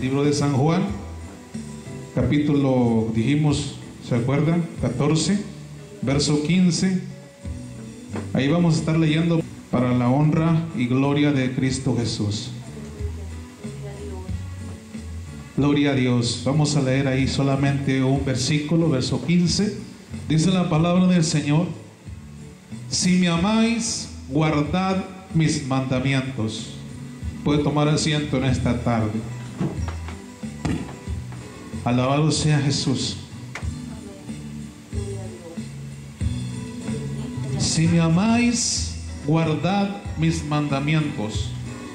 libro de San Juan, capítulo, dijimos, ¿se acuerdan? 14, verso 15. Ahí vamos a estar leyendo para la honra y gloria de Cristo Jesús. Gloria a Dios. Vamos a leer ahí solamente un versículo, verso 15. Dice la palabra del Señor: si me amáis, guardad mis mandamientos. Puede tomar asiento en esta tarde. Alabado sea Jesús. Si me amáis, guardad mis mandamientos.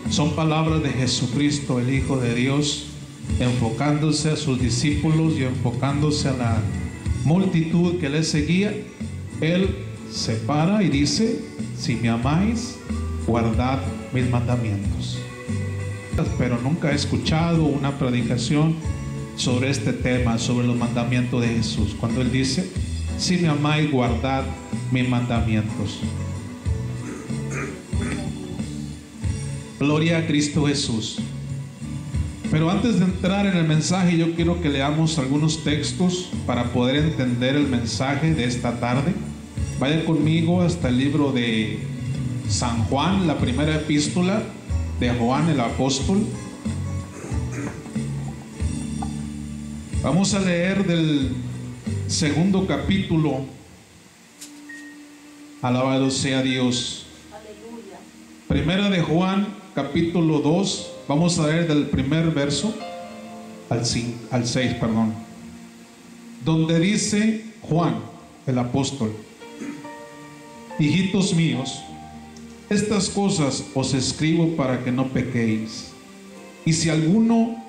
Son palabras de Jesucristo, el Hijo de Dios, enfocándose a sus discípulos y enfocándose a la multitud que le seguía. Él se para y dice: si me amáis, guardad mis mandamientos. Pero nunca he escuchado una predicación sobre este tema, sobre los mandamientos de Jesús, cuando Él dice: si me amáis, guardad mis mandamientos. Gloria a Cristo Jesús. Pero antes de entrar en el mensaje, yo quiero que leamos algunos textos para poder entender el mensaje de esta tarde. Vaya conmigo hasta el libro de San Juan, la primera epístola de Juan el apóstol. Vamos a leer del segundo capítulo. Alabado sea Dios. Aleluya. Primera de Juan, capítulo 2. Vamos a leer del primer verso al 6, perdón. Donde dice Juan el apóstol: hijitos míos, estas cosas os escribo para que no pequéis. Y si alguno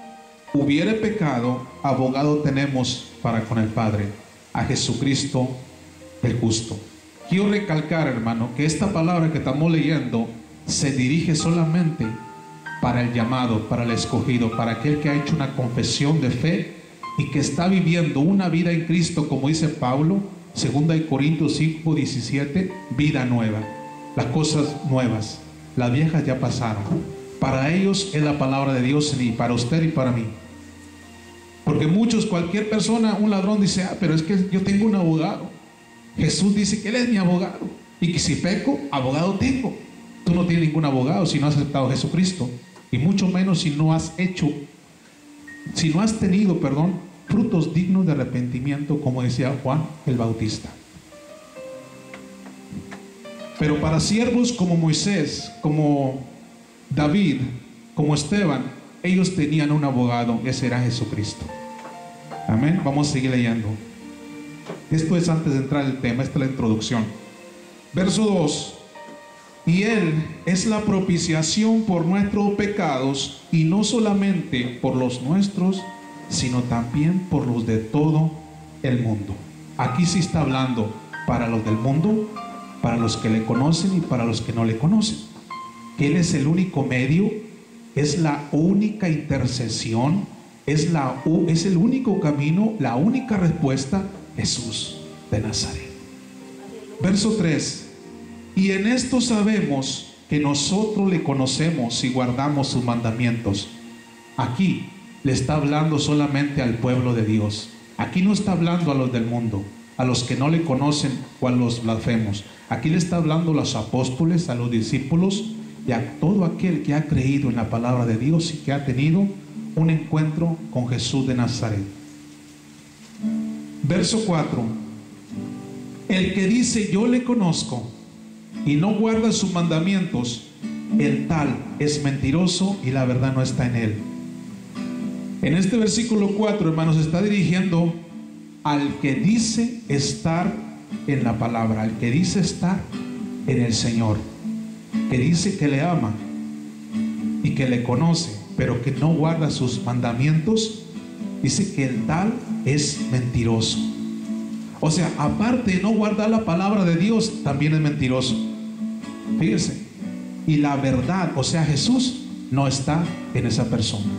hubiere pecado, abogado tenemos para con el Padre, a Jesucristo el justo. Quiero recalcar, hermano, que esta palabra que estamos leyendo se dirige solamente para el llamado, para el escogido, para aquel que ha hecho una confesión de fe y que está viviendo una vida en Cristo, como dice Pablo, 2 Corintios 5:17, vida nueva. Las cosas nuevas, las viejas ya pasaron. Para ellos es la palabra de Dios, y para usted y para mí. Porque muchos, cualquier persona, un ladrón dice: pero es que yo tengo un abogado. Jesús dice que Él es mi abogado, y que si peco, abogado tengo. Tú no tienes ningún abogado si no has aceptado a Jesucristo, y mucho menos si no has tenido, frutos dignos de arrepentimiento, como decía Juan el Bautista. Pero para siervos como Moisés, como David, como Esteban, ellos tenían un abogado, ese era Jesucristo. Amén. Vamos a seguir leyendo. Esto es antes de entrar en el tema, esta es la introducción. Verso 2: y Él es la propiciación por nuestros pecados, y no solamente por los nuestros, sino también por los de todo el mundo. Aquí sí está hablando para los del mundo, para los que le conocen y para los que no le conocen. Que Él es el único medio, es la única intercesión, es el único camino, la única respuesta: Jesús de Nazaret. Verso 3: y en esto sabemos que nosotros le conocemos y guardamos sus mandamientos. Aquí le está hablando solamente al pueblo de Dios. Aquí no está hablando a los del mundo, a los que no le conocen o a los blasfemos. Aquí le está hablando a los apóstoles, a los discípulos y a todo aquel que ha creído en la palabra de Dios y que ha tenido un encuentro con Jesús de Nazaret. Verso 4: el que dice yo le conozco y no guarda sus mandamientos, el tal es mentiroso y la verdad no está en él. En este versículo 4, hermanos, está dirigiendo al que dice estar en la palabra, al que dice estar en el Señor, que dice que le ama y que le conoce, pero que no guarda sus mandamientos. Dice que el tal es mentiroso. O sea, aparte de no guardar la palabra de Dios, también es mentiroso. Fíjense. Y la verdad, o sea, Jesús, no está en esa persona.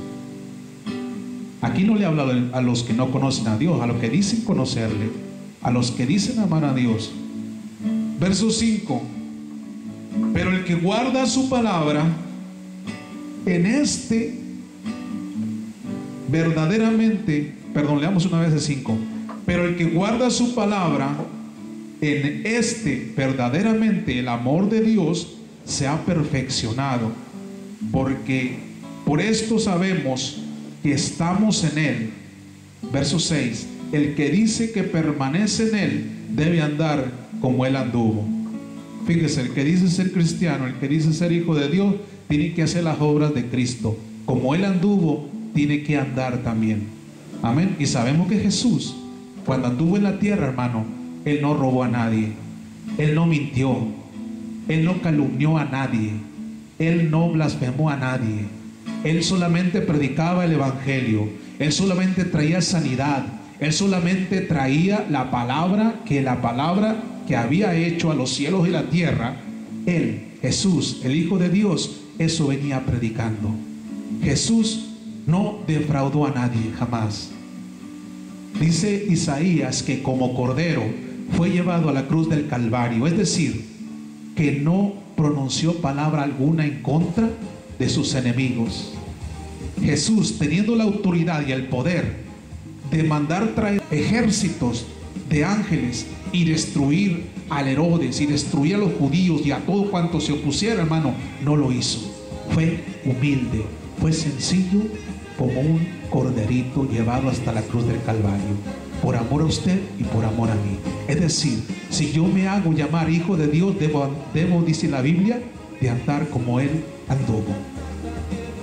Aquí no le habla a los que no conocen a Dios, a los que dicen conocerle, a los que dicen amar a Dios. Verso 5: pero el que guarda su palabra, en este verdaderamente, perdón, leamos una vez el 5. Pero el que guarda su palabra, en este verdaderamente el amor de Dios se ha perfeccionado, porque por esto sabemos que estamos en Él. Verso 6. El que dice que permanece en Él debe andar como Él anduvo. Fíjese, el que dice ser cristiano, el que dice ser hijo de Dios, tiene que hacer las obras de Cristo. Como Él anduvo, tiene que andar también. Amén. Y sabemos que Jesús, cuando anduvo en la tierra, hermano, Él no robó a nadie, Él no mintió, Él no calumnió a nadie, Él no blasfemó a nadie. Él solamente predicaba el evangelio, Él solamente traía sanidad, Él solamente traía la palabra que había hecho a los cielos y la tierra. Él, Jesús, el Hijo de Dios, eso venía predicando. Jesús no defraudó a nadie jamás. Dice Isaías que como cordero fue llevado a la cruz del Calvario, es decir, que no pronunció palabra alguna en contra de sus enemigos. Jesús, teniendo la autoridad y el poder de mandar traer ejércitos de ángeles y destruir al Herodes y destruir a los judíos y a todo cuanto se opusiera, hermano, no lo hizo. Fue humilde, fue sencillo, como un corderito llevado hasta la cruz del Calvario, por amor a usted y por amor a mí. Es decir, si yo me hago llamar hijo de Dios, debo, dice la Biblia, de andar como Él anduvo.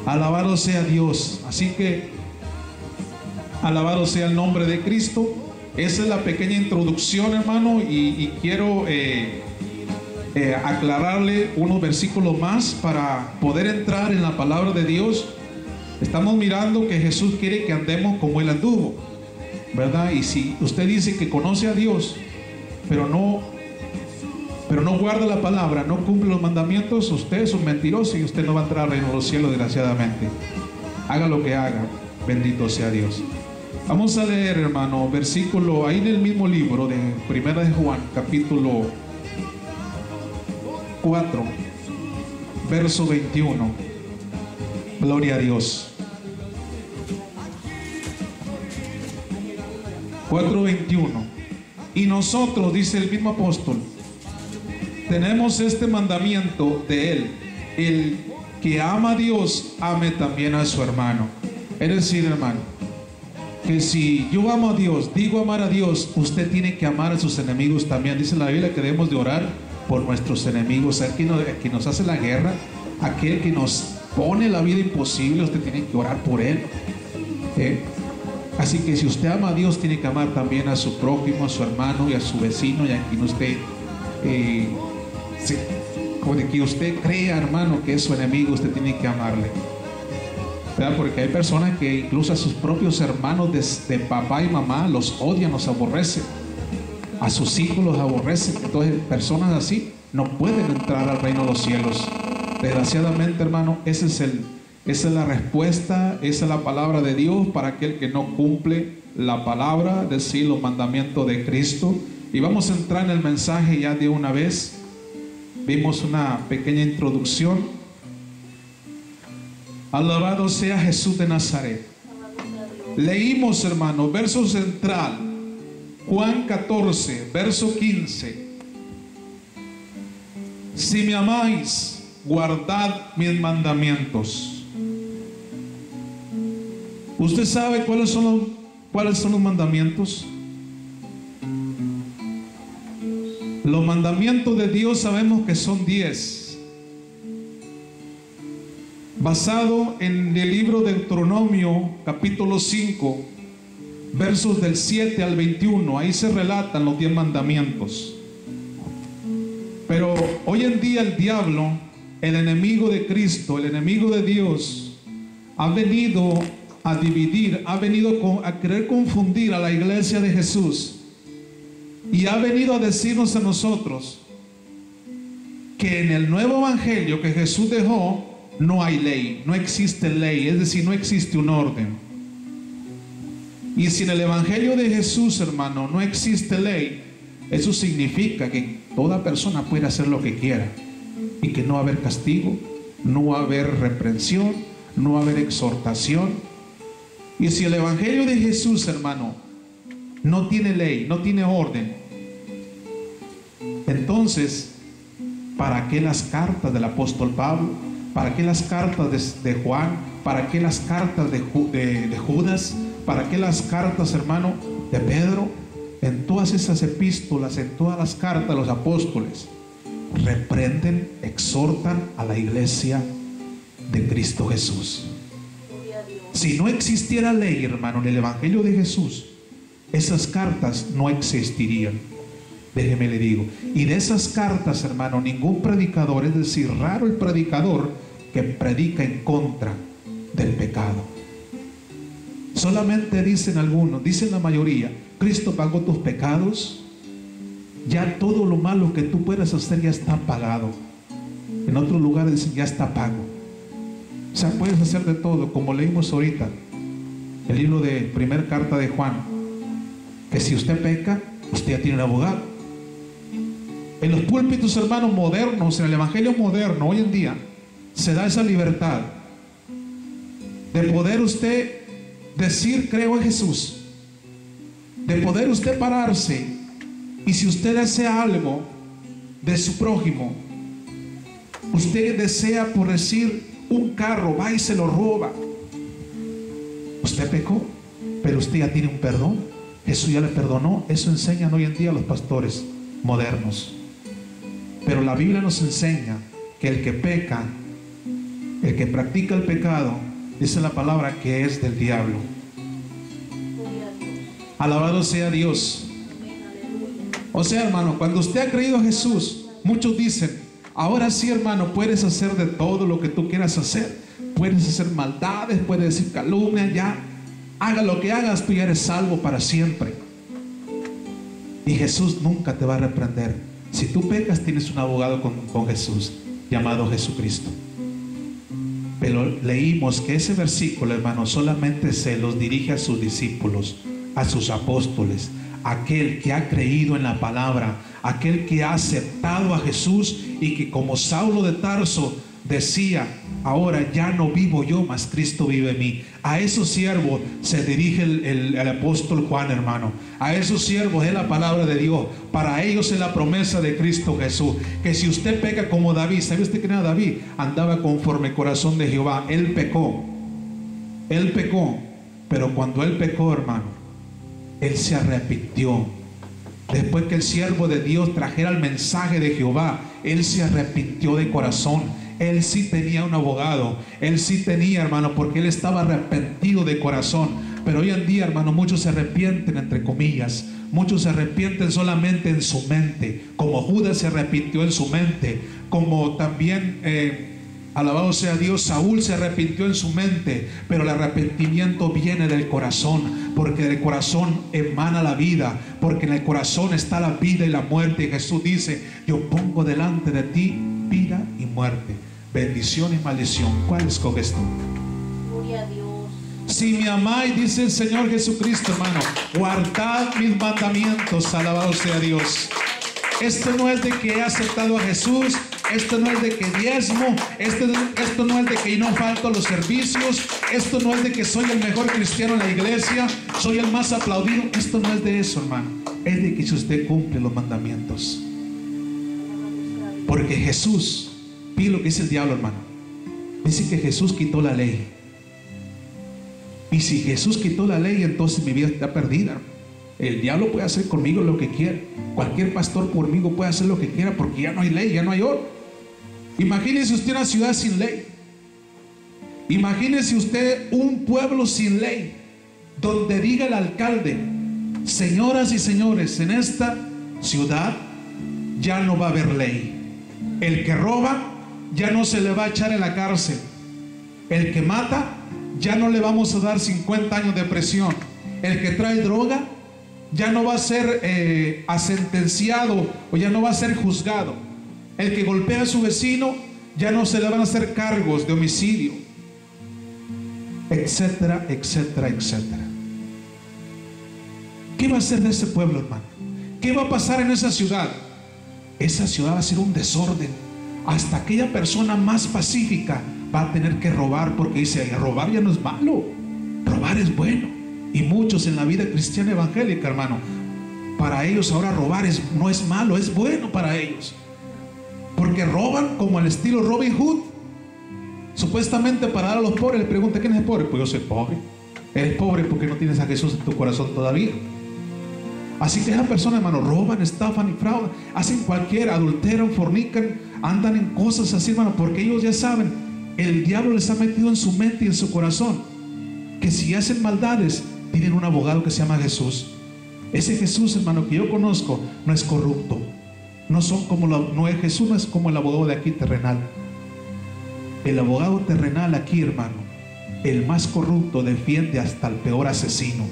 Alabado sea Dios. Así que alabado sea el nombre de Cristo. Esa es la pequeña introducción, hermano, y quiero aclararle unos versículos más para poder entrar en la palabra de Dios. Estamos mirando que Jesús quiere que andemos como Él anduvo, ¿verdad? Y si usted dice que conoce a Dios, pero no guarda la palabra, no cumple los mandamientos, usted es un mentiroso y usted no va a entrar al reino de los cielos, desgraciadamente. Haga lo que haga, bendito sea Dios. Vamos a leer, hermano, versículo ahí en el mismo libro de Primera de Juan, capítulo 4, verso 21. Gloria a Dios. 4:21. Y nosotros, dice el mismo apóstol, tenemos este mandamiento de Él: el que ama a Dios, ame también a su hermano. Es decir, hermano, que si yo amo a Dios, digo amar a Dios, usted tiene que amar a sus enemigos también. Dice la Biblia que debemos de orar por nuestros enemigos. Aquel que nos hace la guerra, aquel que nos pone la vida imposible, usted tiene que orar por él. Así que si usted ama a Dios, tiene que amar también a su prójimo, a su hermano y a su vecino, y a quien usted como de que usted crea, hermano, que es su enemigo, usted tiene que amarle, ¿verdad? Porque hay personas que incluso a sus propios hermanos de papá y mamá los odian, los aborrecen, a sus hijos los aborrecen. Entonces personas así no pueden entrar al reino de los cielos. Desgraciadamente, hermano, esa es la respuesta, esa es la palabra de Dios para aquel que no cumple la palabra, decir los mandamientos de Cristo. Y vamos a entrar en el mensaje ya de una vez. Vimos una pequeña introducción. Alabado sea Jesús de Nazaret. Leímos, hermano, verso central, Juan 14, verso 15. Si me amáis, guardad mis mandamientos. ¿Usted sabe cuáles son los mandamientos? Los mandamientos de Dios sabemos que son 10. Basado en el libro de Deuteronomio, capítulo 5, versos del 7 al 21. Ahí se relatan los 10 mandamientos. Pero hoy en día el diablo, el enemigo de Cristo, el enemigo de Dios, ha venido a dividir, ha venido a querer confundir a la iglesia de Jesús, y ha venido a decirnos a nosotros que en el nuevo evangelio que Jesús dejó no hay ley, no existe ley, es decir, no existe un orden. Y si en el evangelio de Jesús, hermano, no existe ley, eso significa que toda persona puede hacer lo que quiera y que no va a haber castigo, no va a haber reprensión, no va a haber exhortación. Y si el evangelio de Jesús, hermano, no tiene ley, no tiene orden, entonces, ¿para qué las cartas del apóstol Pablo? ¿Para qué las cartas de Juan? ¿Para qué las cartas de Judas? ¿Para qué las cartas, hermano, de Pedro? En todas esas epístolas, en todas las cartas, los apóstoles reprenden, exhortan a la iglesia de Cristo Jesús. Si no existiera ley, hermano, en el evangelio de Jesús, esas cartas no existirían. Déjeme le digo. Y de esas cartas, hermano, ningún predicador, es decir, raro el predicador que predica en contra del pecado. Solamente dicen algunos, dicen la mayoría: Cristo pagó tus pecados, ya todo lo malo que tú puedas hacer ya está pagado. En otros lugares dicen: ya está pago. O sea, puedes hacer de todo, como leímos ahorita el libro de primera carta de Juan, que si usted peca, usted ya tiene un abogado. En los púlpitos, hermanos, modernos, en el evangelio moderno, hoy en día, se da esa libertad de poder usted decir: creo en Jesús, de poder usted pararse, y si usted desea algo de su prójimo, usted desea, por decir, un carro, va y se lo roba. Usted pecó, pero usted ya tiene un perdón. Jesús ya le perdonó. Eso enseñan hoy en día los pastores modernos. Pero la Biblia nos enseña que el que peca, el que practica el pecado, dice la palabra que es del diablo. Alabado sea Dios. O sea, hermano, cuando usted ha creído a Jesús, muchos dicen: ahora sí, hermano, puedes hacer de todo lo que tú quieras hacer. Puedes hacer maldades, puedes decir calumnias, ya. Haga lo que hagas, tú ya eres salvo para siempre. Y Jesús nunca te va a reprender. Si tú pecas, tienes un abogado con Jesús, llamado Jesucristo. Pero leímos que ese versículo, hermano, solamente se los dirige a sus discípulos, a sus apóstoles, aquel que ha creído en la palabra, aquel que ha aceptado a Jesús, y que, como Saulo de Tarso decía: ahora ya no vivo yo, mas Cristo vive en mí. A esos siervos se dirige el apóstol Juan, hermano. A esos siervos es la palabra de Dios. Para ellos es la promesa de Cristo Jesús, que si usted peca como David, ¿sabe usted quién era David? Andaba conforme el corazón de Jehová. Él pecó, pero cuando él pecó, hermano, él se arrepintió. Después que el siervo de Dios trajera el mensaje de Jehová, él se arrepintió de corazón. Él sí tenía un abogado, él sí tenía, hermano, porque él estaba arrepentido de corazón. Pero hoy en día, hermano, muchos se arrepienten, entre comillas. Muchos se arrepienten solamente en su mente, como Judas se arrepintió en su mente, como también alabado sea Dios, Saúl se arrepintió en su mente. Pero el arrepentimiento viene del corazón, porque del corazón emana la vida, porque en el corazón está la vida y la muerte. Y Jesús dice: yo pongo delante de ti vida y muerte, bendición y maldición. ¿Cuál escoges tú? Gloria a Dios. Si me amáis, dice el Señor Jesucristo, hermano, guardad mis mandamientos. Alabado sea Dios. Esto no es de que he aceptado a Jesús, esto no es de que diezmo, esto no es de que no falto a los servicios, esto no es de que soy el mejor cristiano en la iglesia, soy el más aplaudido. Esto no es de eso, hermano. Es de que si usted cumple los mandamientos. Porque Jesús, fíjate lo que dice el diablo, hermano. Dice que Jesús quitó la ley. Y si Jesús quitó la ley, entonces mi vida está perdida. El diablo puede hacer conmigo lo que quiera. Cualquier pastor conmigo puede hacer lo que quiera, porque ya no hay ley, ya no hay orden. Imagínese usted una ciudad sin ley. Imagínese usted un pueblo sin ley, donde diga el alcalde: señoras y señores, en esta ciudad ya no va a haber ley. El que roba ya no se le va a echar en la cárcel. El que mata ya no le vamos a dar 50 años de prisión. El que trae droga ya no va a ser sentenciado, o ya no va a ser juzgado. El que golpea a su vecino ya no se le van a hacer cargos de homicidio, etcétera, etcétera, etcétera. ¿Qué va a hacer de ese pueblo, hermano? ¿Qué va a pasar en esa ciudad? Esa ciudad va a ser un desorden. Hasta aquella persona más pacífica va a tener que robar, porque dice: robar ya no es malo. Robar robar es bueno. Y muchos en la vida cristiana evangélica, hermano, para ellos ahora robar no es malo, es bueno para ellos. Porque roban como al estilo Robin Hood. Supuestamente para dar a los pobres. Le pregunta: ¿quién es el pobre? Pues yo soy pobre. Eres pobre porque no tienes a Jesús en tu corazón todavía. Así que esas personas, hermano, roban, estafan y fraudan, hacen cualquier, adulteran, fornican, andan en cosas así, hermano, porque ellos ya saben, el diablo les ha metido en su mente y en su corazón que si hacen maldades, tienen un abogado que se llama Jesús. Ese Jesús, hermano, que yo conozco, no es corrupto. Jesús no es como el abogado de aquí terrenal. El abogado terrenal aquí, hermano, el más corrupto, defiende hasta el peor asesino,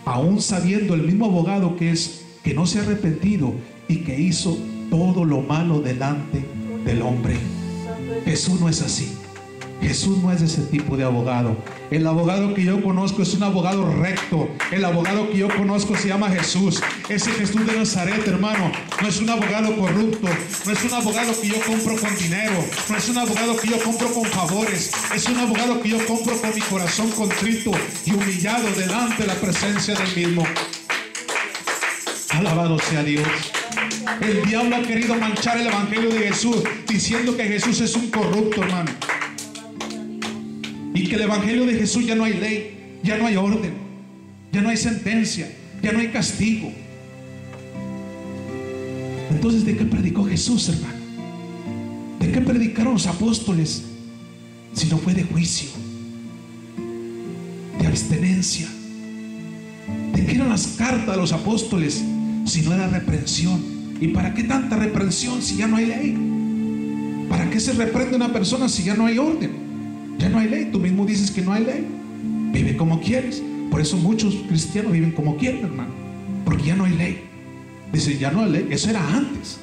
aún sabiendo el mismo abogado que no se ha arrepentido y que hizo todo lo malo delante del hombre. Jesús no es así. Jesús no es ese tipo de abogado. El abogado que yo conozco es un abogado recto. El abogado que yo conozco se llama Jesús. Ese Jesús de Nazaret, hermano, no es un abogado corrupto. No es un abogado que yo compro con dinero. No es un abogado que yo compro con favores. Es un abogado que yo compro con mi corazón contrito y humillado delante de la presencia del mismo. Alabado sea Dios. El diablo ha querido manchar el evangelio de Jesús diciendo que Jesús es un corrupto, hermano, y que el evangelio de Jesús ya no hay ley, ya no hay orden, ya no hay sentencia, ya no hay castigo. Entonces, ¿de qué predicó Jesús, hermano? ¿De qué predicaron los apóstoles? Si no fue de juicio, de abstenencia. ¿De qué eran las cartas de los apóstoles si no era reprensión? ¿Y para qué tanta reprensión si ya no hay ley? ¿Para qué se reprende a una persona si ya no hay orden? Ya no hay ley. Tú mismo dices que no hay ley. Vive como quieres. Por eso muchos cristianos viven como quieren, hermano, porque ya no hay ley. Dicen: ya no hay ley. Eso era antes.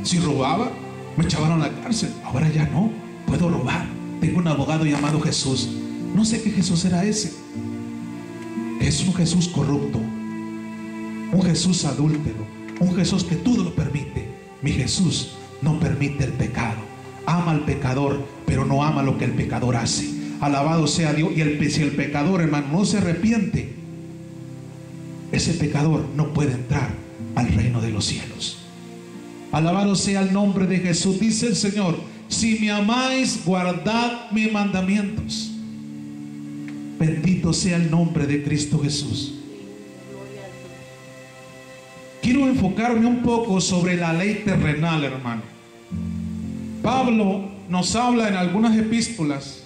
Si robaba, me echaban a la cárcel. Ahora ya no. Puedo robar. Tengo un abogado llamado Jesús. No sé qué Jesús era ese. Es un Jesús corrupto, un Jesús adúltero, un Jesús que todo lo permite. Mi Jesús no permite el pecado. Ama al pecador, pero no ama lo que el pecador hace. Alabado sea Dios. Y si el pecador, hermano, no se arrepiente, ese pecador no puede entrar al reino de los cielos. Alabado sea el nombre de Jesús. Dice el Señor: si me amáis, guardad mis mandamientos. Bendito sea el nombre de Cristo Jesús. Quiero enfocarme un poco sobre la ley terrenal, hermano. Pablo nos habla en algunas epístolas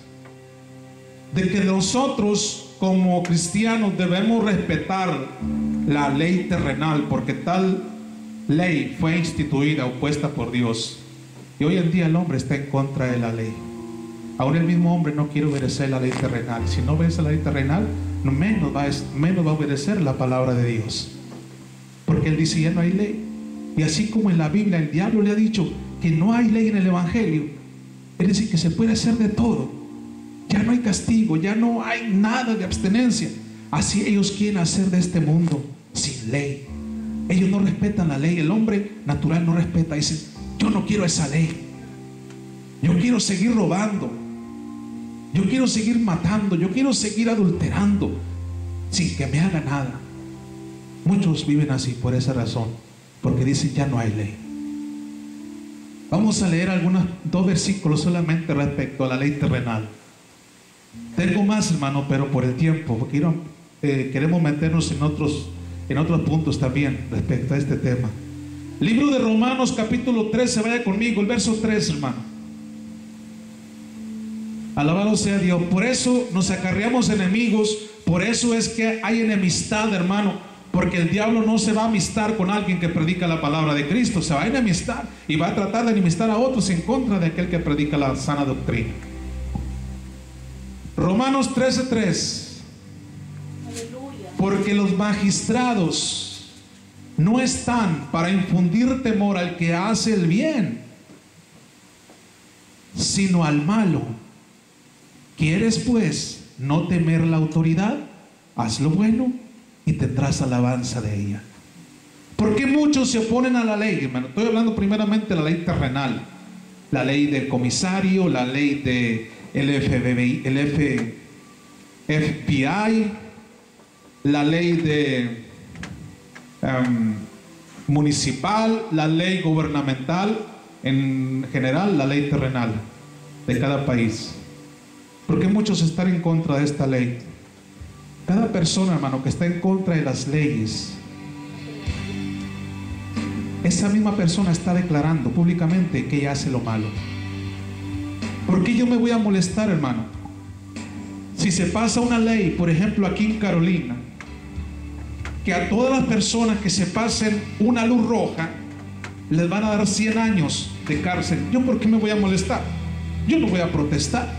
de que nosotros como cristianos debemos respetar la ley terrenal, porque tal ley fue instituida o puesta por Dios. Y hoy en día el hombre está en contra de la ley. Ahora el mismo hombre no quiere obedecer la ley terrenal. Si no obedece la ley terrenal, menos va a obedecer la palabra de Dios, porque él dice: ya no hay ley. Y así como en la Biblia el diablo le ha dicho que no hay ley en el evangelio, es decir, que se puede hacer de todo, ya no hay castigo, ya no hay nada de abstenencia. Así ellos quieren hacer de este mundo sin ley. Ellos no respetan la ley. El hombre natural no respeta. Dice: yo no quiero esa ley. Yo quiero seguir robando, yo quiero seguir matando, yo quiero seguir adulterando sin que me haga nada. Muchos viven así por esa razón, porque dicen: ya no hay ley. Vamos a leer dos versículos solamente respecto a la ley terrenal. Tengo más, hermano, pero por el tiempo queremos meternos en otros puntos también respecto a este tema. Libro de Romanos capítulo 13, vaya conmigo, el verso 3, hermano. Alabado sea Dios. Por eso nos acarreamos enemigos. Por eso es que hay enemistad, hermano, porque el diablo no se va a amistar con alguien que predica la palabra de Cristo. Se va a enemistar y va a tratar de enemistar a otros en contra de aquel que predica la sana doctrina. Romanos 13:3. Porque los magistrados no están para infundir temor al que hace el bien, sino al malo. ¿Quieres pues no temer la autoridad? Haz lo bueno y tendrás alabanza de ella. ¿Por qué muchos se oponen a la ley, hermano? Estoy hablando primeramente de la ley terrenal, la ley del comisario, la ley del FBI, FBI, la ley de municipal, la ley gubernamental, en general la ley terrenal de cada país. Porque muchos están en contra de esta ley. Cada persona, hermano, que está en contra de las leyes, esa misma persona está declarando públicamente que ella hace lo malo. ¿Por qué yo me voy a molestar, hermano? Si se pasa una ley, por ejemplo aquí en Carolina, que a todas las personas que se pasen una luz roja les van a dar 100 años de cárcel, ¿yo por qué me voy a molestar? Yo no voy a protestar.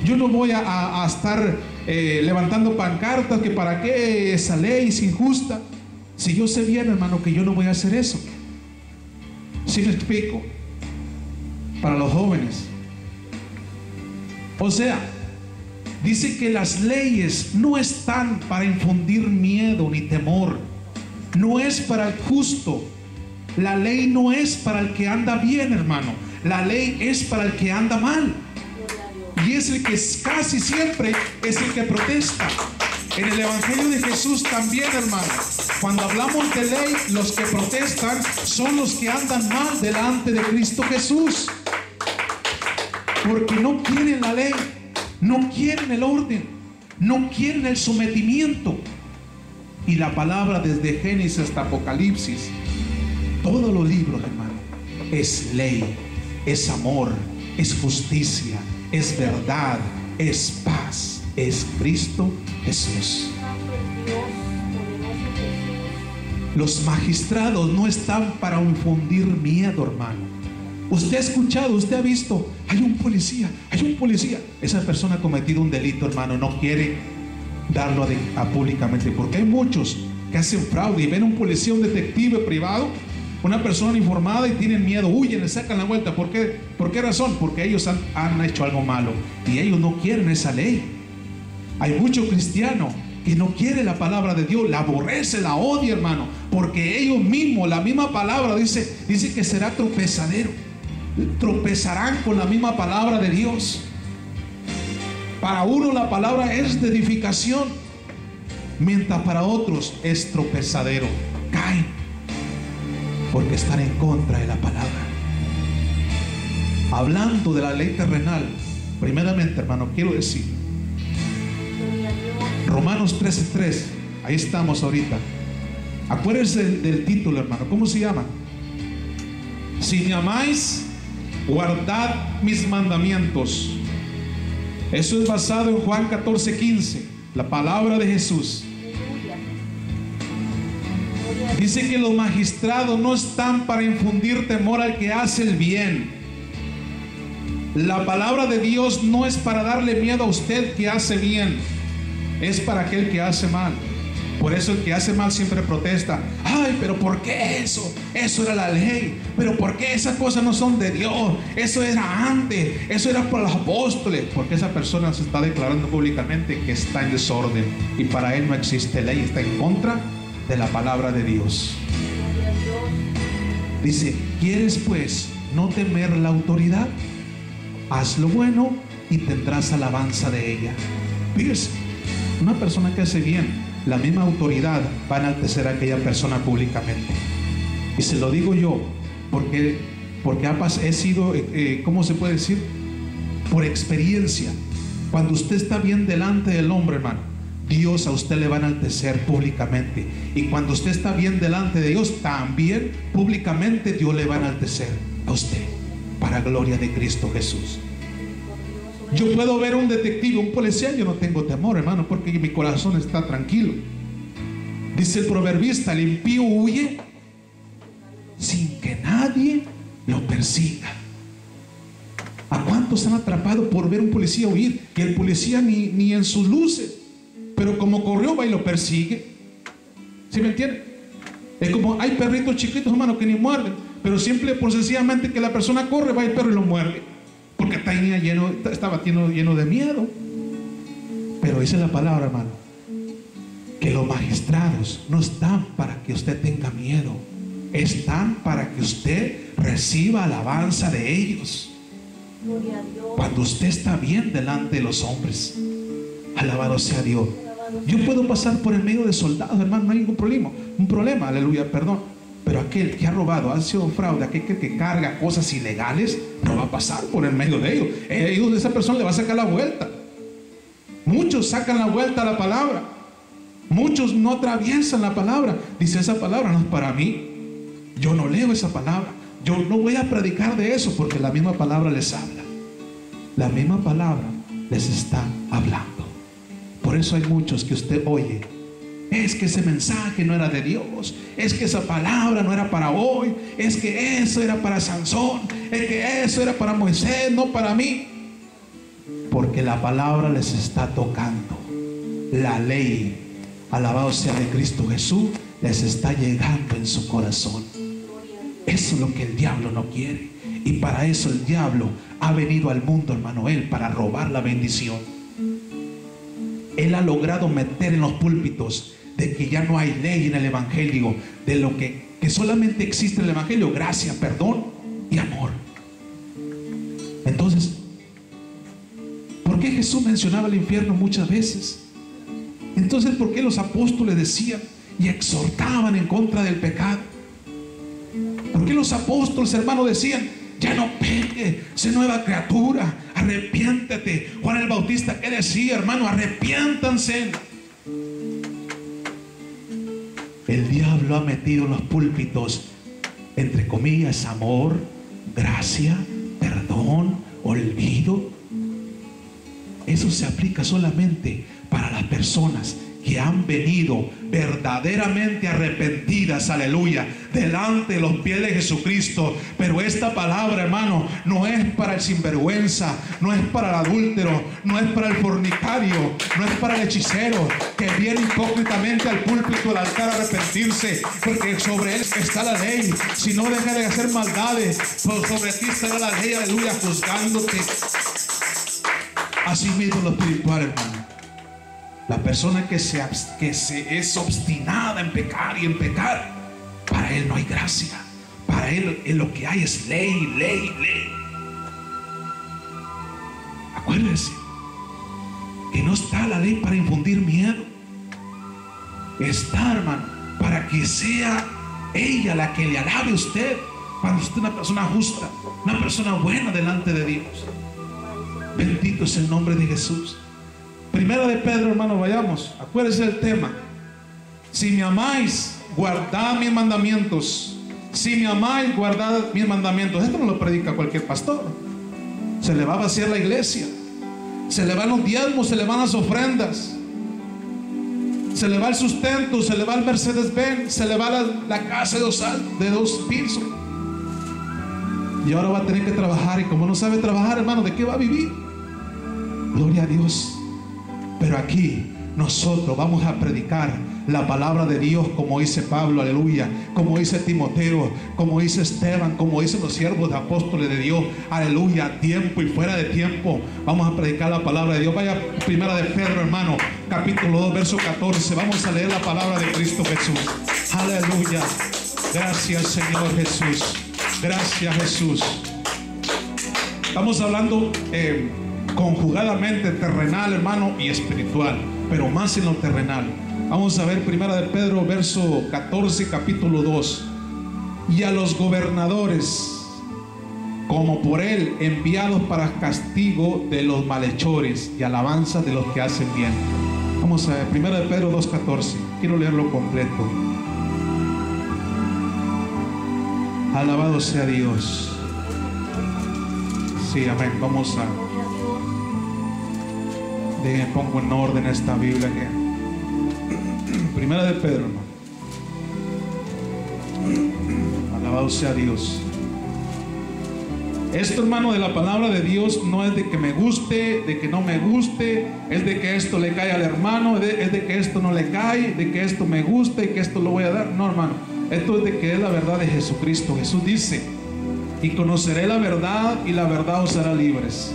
Yo no voy a estar levantando pancartas que para qué esa ley es injusta. Si yo sé bien, hermano, que yo no voy a hacer eso. ¿Sí me explico? Para los jóvenes. O sea, dice que las leyes no están para infundir miedo ni temor. No es para el justo. La ley no es para el que anda bien, hermano. La ley es para el que anda mal. Y es el que casi siempre es el que protesta. En el Evangelio de Jesús también, hermano, cuando hablamos de ley, los que protestan son los que andan mal delante de Cristo Jesús. Porque no quieren la ley, no quieren el orden, no quieren el sometimiento. Y la palabra desde Génesis hasta Apocalipsis, todos los libros, hermano, es ley, es amor, es justicia, es verdad, es paz, es Cristo Jesús. Los magistrados no están para infundir miedo, hermano. Usted ha escuchado, usted ha visto, hay un policía. Esa persona ha cometido un delito, hermano, no quiere darlo a públicamente, porque hay muchos que hacen fraude y ven a un policía, un detective privado, una persona uniformada y tienen miedo, huyen, le sacan la vuelta. ¿Por qué? ¿Por qué razón? Porque ellos han hecho algo malo y ellos no quieren esa ley. Hay mucho cristiano que no quiere la palabra de Dios, la aborrece, la odia, hermano, porque ellos mismos, la misma palabra dice que será tropezadero. Tropezarán con la misma palabra de Dios. Para uno la palabra es de edificación, mientras para otros es tropezadero. Caen porque están en contra de la palabra. Hablando de la ley terrenal, primeramente, hermano, quiero decir Romanos 13:3, ahí estamos ahorita. Acuérdense del título, hermano. ¿Cómo se llama? Si me amáis, guardad mis mandamientos. Eso es basado en Juan 14:15, la palabra de Jesús. Dice que los magistrados no están para infundir temor al que hace el bien. La palabra de Dios no es para darle miedo a usted que hace bien, es para aquel que hace mal. Por eso el que hace mal siempre protesta. Ay, pero ¿por qué eso? Eso era la ley. Pero ¿por qué esas cosas no son de Dios? Eso era antes, eso era por los apóstoles. Porque esa persona se está declarando públicamente que está en desorden y para él no existe ley, está en contra de la palabra de Dios. Dice, ¿quieres pues no temer la autoridad? Haz lo bueno y tendrás alabanza de ella. Fíjese, una persona que hace bien, la misma autoridad va a enaltecer a aquella persona públicamente. Y se lo digo yo porque he sido, ¿cómo se puede decir? Por experiencia. Cuando usted está bien delante del hombre, hermano, Dios a usted le va a enaltecer públicamente. Y cuando usted está bien delante de Dios, también públicamente Dios le va a enaltecer a usted, para gloria de Cristo Jesús. Yo puedo ver un detective, un policía, yo no tengo temor, hermano, porque mi corazón está tranquilo. Dice el proverbista, el impío huye sin que nadie lo persiga. ¿A cuántos han atrapado por ver un policía huir? Y el policía ni en sus luces, pero como corrió va y lo persigue. ¿Sí me entiende? Es como hay perritos chiquitos, hermano, que ni muerden, pero siempre por sencillamente que la persona corre, va el perro y lo muerde, porque estaba lleno de miedo. Pero dice la palabra, hermano, que los magistrados no están para que usted tenga miedo, están para que usted reciba alabanza de ellos. Cuando usted está bien delante de los hombres, Alabado sea Dios. Yo puedo pasar por el medio de soldados, hermano, no hay ningún problema, aleluya, perdón. Pero aquel que ha robado, ha sido fraude, aquel que carga cosas ilegales, no va a pasar por el medio de ellos. Esa persona le va a sacar la vuelta. Muchos sacan la vuelta a la palabra. Muchos no atraviesan la palabra. Dice, esa palabra no es para mí. Yo no leo esa palabra. Yo no voy a predicar de eso, porque la misma palabra les habla. La misma palabra les está hablando. Por eso hay muchos que usted oye, es que ese mensaje no era de Dios, es que esa palabra no era para hoy, es que eso era para Sansón, es que eso era para Moisés, no para mí. Porque la palabra les está tocando. La ley, alabado sea de Cristo Jesús, les está llegando en su corazón. Eso es lo que el diablo no quiere. Y para eso el diablo ha venido al mundo, hermano, para robar la bendición. Él ha logrado meter en los púlpitos de que ya no hay ley en el evangelio, de lo que solamente existe en el evangelio: gracia, perdón y amor. Entonces, ¿por qué Jesús mencionaba el infierno muchas veces? Entonces, ¿por qué los apóstoles decían y exhortaban en contra del pecado? ¿Por qué los apóstoles, hermanos, decían: ya no peque, sé nueva criatura, arrepiéntete? Juan el Bautista, ¿qué decía, hermano? Arrepiéntanse. El diablo ha metido en los púlpitos, entre comillas, amor, gracia, perdón, olvido. Eso se aplica solamente para las personas que han venido verdaderamente arrepentidas, aleluya, delante de los pies de Jesucristo. Pero esta palabra, hermano, no es para el sinvergüenza, no es para el adúltero, no es para el fornicario, no es para el hechicero que viene hipócritamente al púlpito, al altar, a arrepentirse, porque sobre él está la ley. Si no deja de hacer maldades, pues sobre ti estará la ley, aleluya, juzgándote. Así mismo lo espiritual, hermano. La persona que se es obstinada en pecar y en pecar, para él no hay gracia. Para él lo que hay es ley, ley, ley. Acuérdese que no está la ley para infundir miedo. Está, hermano, para que sea ella la que le alabe a usted, cuando usted es una persona justa, una persona buena delante de Dios. Bendito es el nombre de Jesús. Primera de Pedro, hermano, vayamos. Acuérdese del tema. Si me amáis, guardad mis mandamientos. Si me amáis, guardad mis mandamientos. Esto no lo predica cualquier pastor. Se le va a vaciar la iglesia. Se le van los diezmos, se le van las ofrendas. Se le va el sustento, se le va el Mercedes-Benz, se le va la casa de dos pisos. Y ahora va a tener que trabajar. Y como no sabe trabajar, hermano, ¿de qué va a vivir? Gloria a Dios. Pero aquí nosotros vamos a predicar la palabra de Dios, como dice Pablo, aleluya, como dice Timoteo, como dice Esteban, como dicen los siervos de apóstoles de Dios, aleluya, a tiempo y fuera de tiempo. Vamos a predicar la palabra de Dios. Vaya primera de Pedro, hermano, capítulo 2, verso 14. Vamos a leer la palabra de Cristo Jesús. Aleluya. Gracias, Señor Jesús. Gracias, Jesús. Estamos hablando conjugadamente terrenal, hermano, y espiritual, pero más en lo terrenal. Vamos a ver primera de Pedro, verso 14, capítulo 2. Y a los gobernadores, como por él, enviados para castigo de los malhechores y alabanza de los que hacen bien. Vamos a ver primera de Pedro 2:14. Quiero leerlo completo. Alabado sea Dios. Sí, amén. Vamos a... pongo en orden esta Biblia que primera de Pedro, hermano. Alabado sea Dios. Esto, hermano, de la palabra de Dios no es de que me guste, de que no me guste, es de que esto le cae al hermano, es de que esto no le cae, de que esto me guste y que esto lo voy a dar. No, hermano, esto es de que es la verdad de Jesucristo. Jesús dice: y conoceré la verdad y la verdad os hará libres.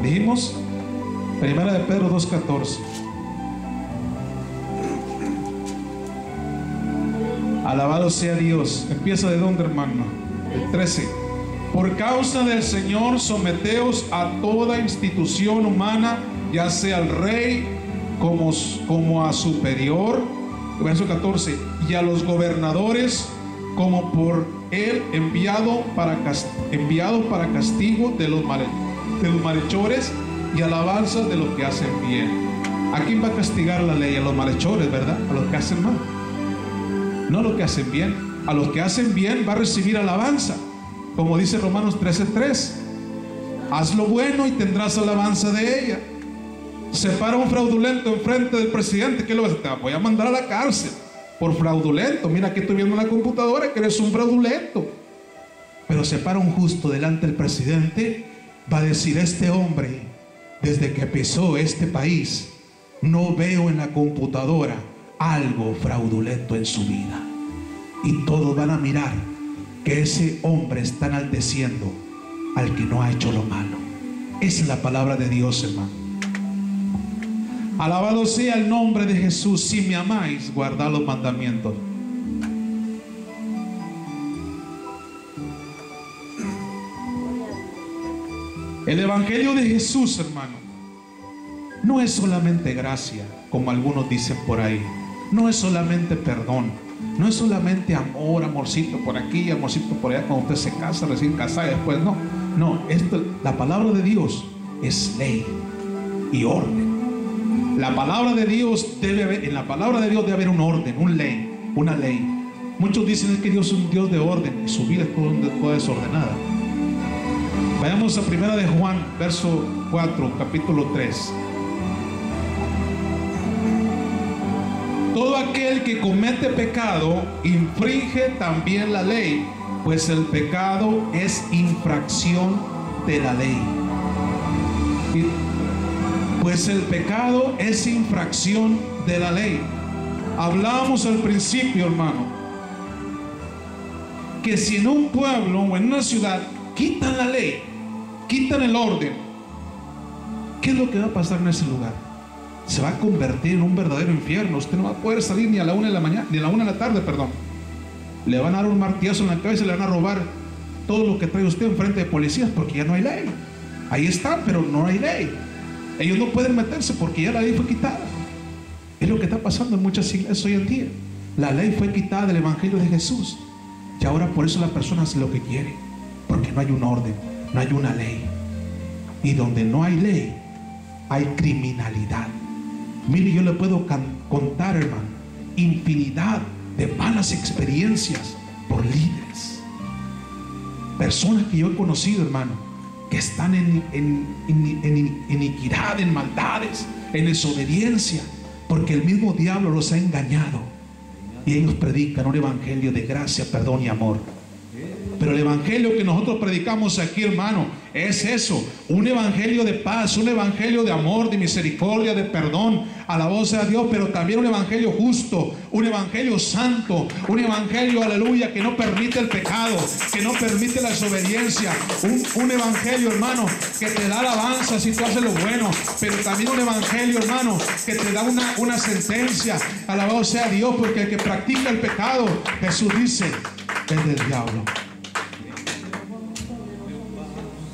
Dijimos primera de Pedro 2:14. Alabado sea Dios. Empieza de dónde, hermano? El 13. Por causa del Señor, someteos a toda institución humana, ya sea al rey como a superior, verso 14, y a los gobernadores como por él enviado para castigo de los malhechores y alabanza de los que hacen bien. ¿A quién va a castigar la ley? A los malhechores, ¿verdad? A los que hacen mal, no a los que hacen bien. A los que hacen bien va a recibir alabanza, como dice Romanos 13:3. Haz lo bueno y tendrás alabanza de ella. Separa un fraudulento enfrente del presidente, ¿qué lo vas a hacer? Te voy a mandar a la cárcel por fraudulento. Mira, aquí estoy viendo en la computadora que eres un fraudulento. Pero separa un justo delante del presidente, va a decir: este hombre, desde que pisó este país, no veo en la computadora algo fraudulento en su vida. Y todos van a mirar que ese hombre está enalteciendo al que no ha hecho lo malo. Esa es la palabra de Dios, hermano. Alabado sea el nombre de Jesús. Si me amáis, guardad los mandamientos. El evangelio de Jesús, hermano, no es solamente gracia, como algunos dicen por ahí. No es solamente perdón. No es solamente amor, amorcito por aquí, amorcito por allá, cuando usted se casa, recién casada y después no. No, la palabra de Dios es ley y orden. La palabra de Dios en la palabra de Dios debe haber un orden, una ley. Muchos dicen que Dios es un Dios de orden y su vida es toda desordenada. Vayamos a 1 de Juan, verso 4, capítulo 3. Todo aquel que comete pecado infringe también la ley, pues el pecado es infracción de la ley. Pues el pecado es infracción de la ley. Hablábamos al principio, hermano, que si en un pueblo o en una ciudad quitan la ley, quitan el orden, ¿qué es lo que va a pasar en ese lugar? Se va a convertir en un verdadero infierno. Usted no va a poder salir ni a la 1 de la mañana, ni a la 1 de la tarde, perdón. Le van a dar un martillazo en la cabeza y le van a robar todo lo que trae usted en frente de policías, porque ya no hay ley. Ahí está, pero no hay ley. Ellos no pueden meterse porque ya la ley fue quitada. Es lo que está pasando en muchas iglesias hoy en día. La ley fue quitada del evangelio de Jesús, y ahora por eso la persona hace lo que quiere, porque no hay un orden, no hay una ley. Y donde no hay ley, hay criminalidad. Mire, yo le puedo contar, hermano, infinidad de malas experiencias por líderes. Personas que yo he conocido, hermano, que están en iniquidad, en maldades, en desobediencia, porque el mismo diablo los ha engañado. Y ellos predican un evangelio de gracia, perdón y amor. Pero el evangelio que nosotros predicamos aquí, hermano, es eso: un evangelio de paz, un evangelio de amor, de misericordia, de perdón. Alabado sea Dios. Pero también un evangelio justo, un evangelio santo, un evangelio, aleluya, que no permite el pecado, que no permite la desobediencia. Un evangelio, hermano, que te da alabanza si tú haces lo bueno, pero también un evangelio, hermano, que te da una sentencia. Alabado sea Dios, porque el que practica el pecado, Jesús dice, es del diablo.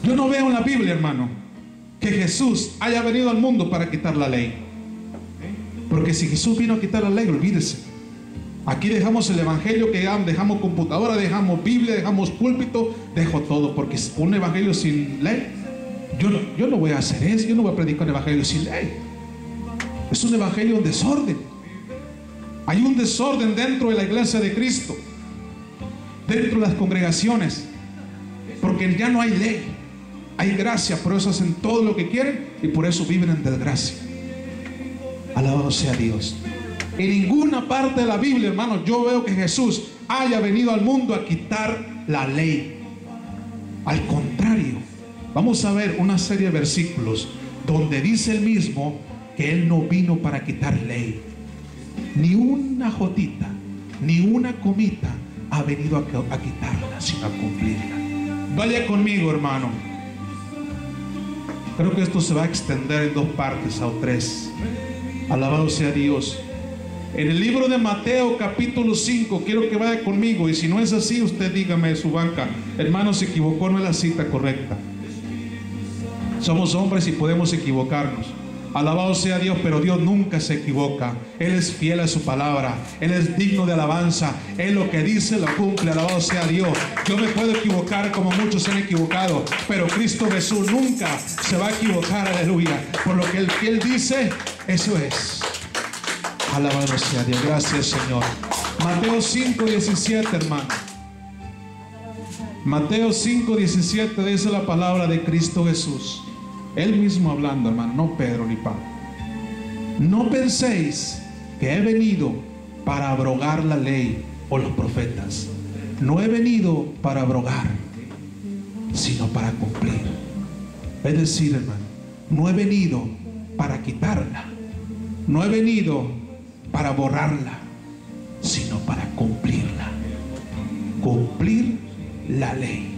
Yo no veo en la Biblia, hermano, que Jesús haya venido al mundo para quitar la ley. Porque si Jesús vino a quitar la ley, olvídese. Aquí dejamos el evangelio que dejamos computadora, dejamos Biblia, dejamos púlpito, dejo todo. Porque un evangelio sin ley, yo no voy a hacer eso. Yo no voy a predicar un evangelio sin ley. Es un evangelio en desorden. Hay un desorden dentro de la iglesia de Cristo, dentro de las congregaciones, porque ya no hay ley. Hay gracia, por eso hacen todo lo que quieren y por eso viven en desgracia. Alabado sea Dios. En ninguna parte de la Biblia, hermano, yo veo que Jesús haya venido al mundo a quitar la ley. Al contrario, vamos a ver una serie de versículos donde dice él mismo que él no vino para quitar ley. Ni una jotita, ni una comita ha venido a quitarla, sino a cumplirla. Vaya conmigo, hermano. Creo que esto se va a extender en 2 partes o 3. Alabado sea Dios. En el libro de Mateo capítulo 5, quiero que vaya conmigo, y si no es así, usted dígame de su banca: hermano, se equivocó, no es la cita correcta. Somos hombres y podemos equivocarnos. Alabado sea Dios, pero Dios nunca se equivoca. Él es fiel a su palabra. Él es digno de alabanza. Él lo que dice lo cumple. Alabado sea Dios. Yo me puedo equivocar como muchos se han equivocado, pero Cristo Jesús nunca se va a equivocar. Aleluya. Por lo que Él dice, eso es. Alabado sea Dios. Gracias, Señor. Mateo 5:17, hermano. Mateo 5:17 dice la palabra de Cristo Jesús. Él mismo hablando, hermano, no Pedro ni Pablo. No penséis que he venido para abrogar la ley o los profetas. No he venido para abrogar, sino para cumplir. Es decir, hermano, no he venido para quitarla. No he venido para borrarla, sino para cumplirla. Cumplir la ley.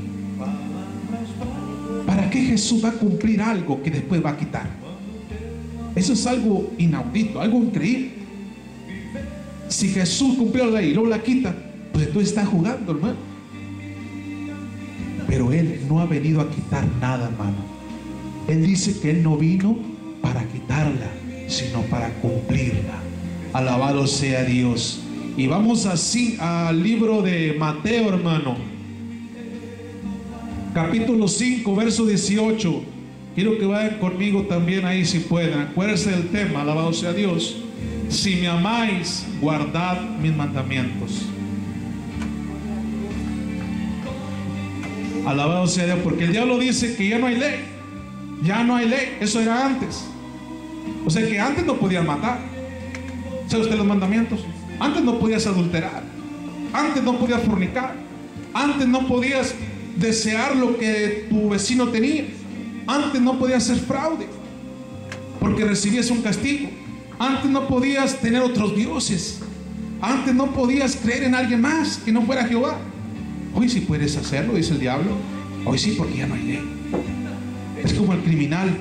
¿Para qué Jesús va a cumplir algo que después va a quitar? Eso es algo inaudito, algo increíble. Si Jesús cumplió la ley y luego la quita, pues tú estás jugando, hermano. Pero Él no ha venido a quitar nada, hermano. Él dice que Él no vino para quitarla, sino para cumplirla. Alabado sea Dios. Y vamos así al libro de Mateo, hermano. Capítulo 5, verso 18. Quiero que vayan conmigo también ahí si pueden. Acuérdense del tema, alabado sea Dios. Si me amáis, guardad mis mandamientos. Alabado sea Dios, porque el diablo dice que ya no hay ley. Ya no hay ley, eso era antes. O sea que antes no podías matar. ¿Sabe usted los mandamientos? Antes no podías adulterar. Antes no podías fornicar. Antes no podías desear lo que tu vecino tenía. Antes no podías hacer fraude porque recibías un castigo. Antes no podías tener otros dioses. Antes no podías creer en alguien más que no fuera Jehová. Hoy sí puedes hacerlo, dice el diablo. Hoy sí, porque ya no hay ley. Es como el criminal.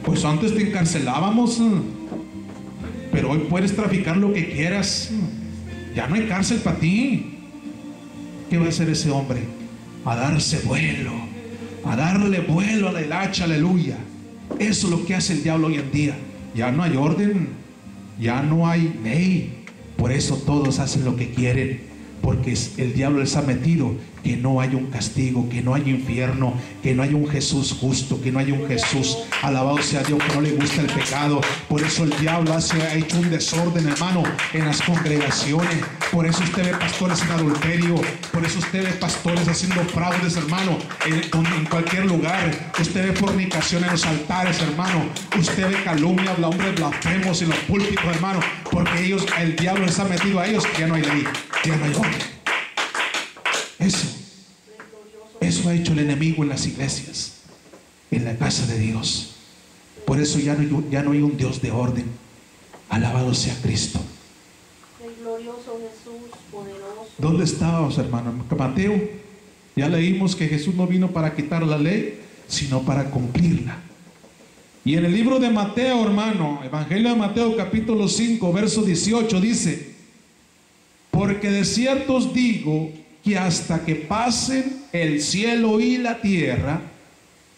Pues antes te encarcelábamos, pero hoy puedes traficar lo que quieras. Ya no hay cárcel para ti. ¿Qué va a hacer ese hombre? A darse vuelo, a darle vuelo a la hilacha, aleluya. Eso es lo que hace el diablo hoy en día. Ya no hay orden, ya no hay ley. Por eso todos hacen lo que quieren, porque el diablo les ha metido que no hay un castigo, que no hay infierno, que no hay un Jesús justo, que no hay un Jesús, alabado sea Dios, que no le gusta el pecado. Por eso el diablo ha hecho un desorden, hermano, en las congregaciones. Por eso usted ve pastores en adulterio, por eso usted ve pastores haciendo fraudes, hermano, en cualquier lugar. Usted ve fornicación en los altares, hermano. Usted ve calumnia, hombres blasfemos en los púlpitos, hermano, porque el diablo les ha metido a ellos que ya no hay ley, ya no hay orden. Eso ha hecho el enemigo en las iglesias, en la casa de Dios. Por eso ya no hay un Dios de orden. Alabado sea Cristo. Glorioso Jesús, poderoso. ¿Dónde estábamos, hermano? Mateo, ya leímos que Jesús no vino para quitar la ley, sino para cumplirla. Y en el libro de Mateo, hermano, Evangelio de Mateo capítulo 5, verso 18 dice: porque de cierto os digo que hasta que pasen el cielo y la tierra,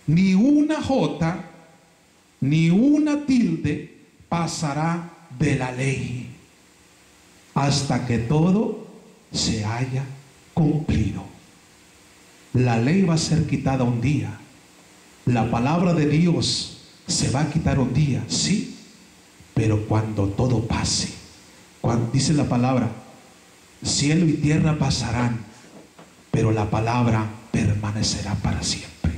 ni una jota, ni una tilde pasará de la ley, hasta que todo se haya cumplido. La ley va a ser quitada un día. La palabra de Dios se va a quitar un día, sí, pero cuando todo pase, cuando dice la palabra, cielo y tierra pasarán, pero la palabra permanecerá para siempre.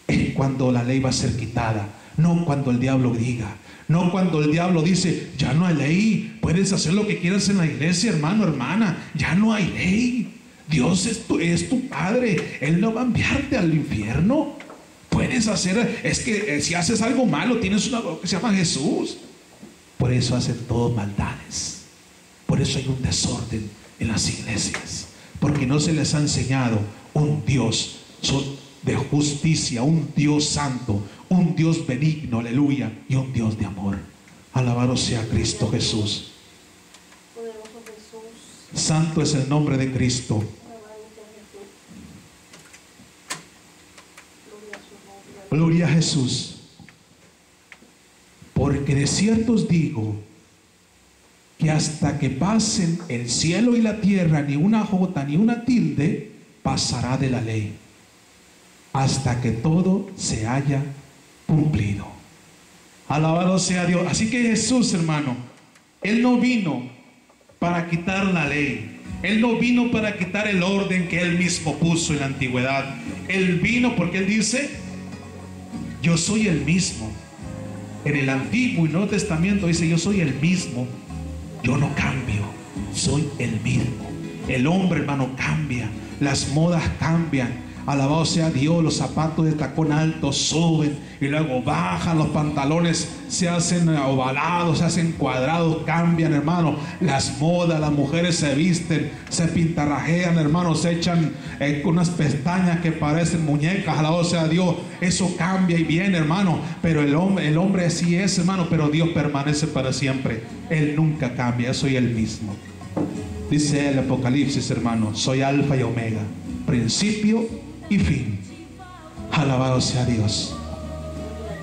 Es cuando la ley va a ser quitada, no cuando el diablo diga, no cuando el diablo dice, ya no hay ley, puedes hacer lo que quieras en la iglesia, hermano, hermana, ya no hay ley. Dios es tu Padre, Él no va a enviarte al infierno. Puedes hacer, es que si haces algo malo, tienes un abogado que se llama Jesús. Por eso hacen todos maldades. Por eso hay un desorden en las iglesias, porque no se les ha enseñado un Dios de justicia, un Dios santo, un Dios benigno, aleluya, y un Dios de amor. Alabado sea Cristo Jesús. Poderoso Jesús. Santo es el nombre de Cristo. Gloria a Jesús. Porque de cierto os digo que hasta que pasen el cielo y la tierra, ni una jota ni una tilde pasará de la ley, hasta que todo se haya cumplido. Alabado sea Dios. Así que Jesús, hermano, Él no vino para quitar la ley. Él no vino para quitar el orden que Él mismo puso en la antigüedad. Él vino porque Él dice: yo soy el mismo. En el Antiguo y Nuevo Testamento dice: yo soy el mismo. Yo no cambio, soy el mismo. El hombre, hermano, cambia. Las modas cambian. Alabado sea Dios. Los zapatos de tacón alto suben y luego bajan. Los pantalones se hacen ovalados, se hacen cuadrados, cambian, hermano. Las modas, las mujeres se visten, se pintarrajean, hermano, se echan unas pestañas que parecen muñecas. Alabado sea Dios. Eso cambia y viene, hermano. Pero el hombre así es, hermano. Pero Dios permanece para siempre. Él nunca cambia. Soy el mismo. Dice el Apocalipsis, hermano: soy alfa y omega, principio y fin. Alabado sea Dios.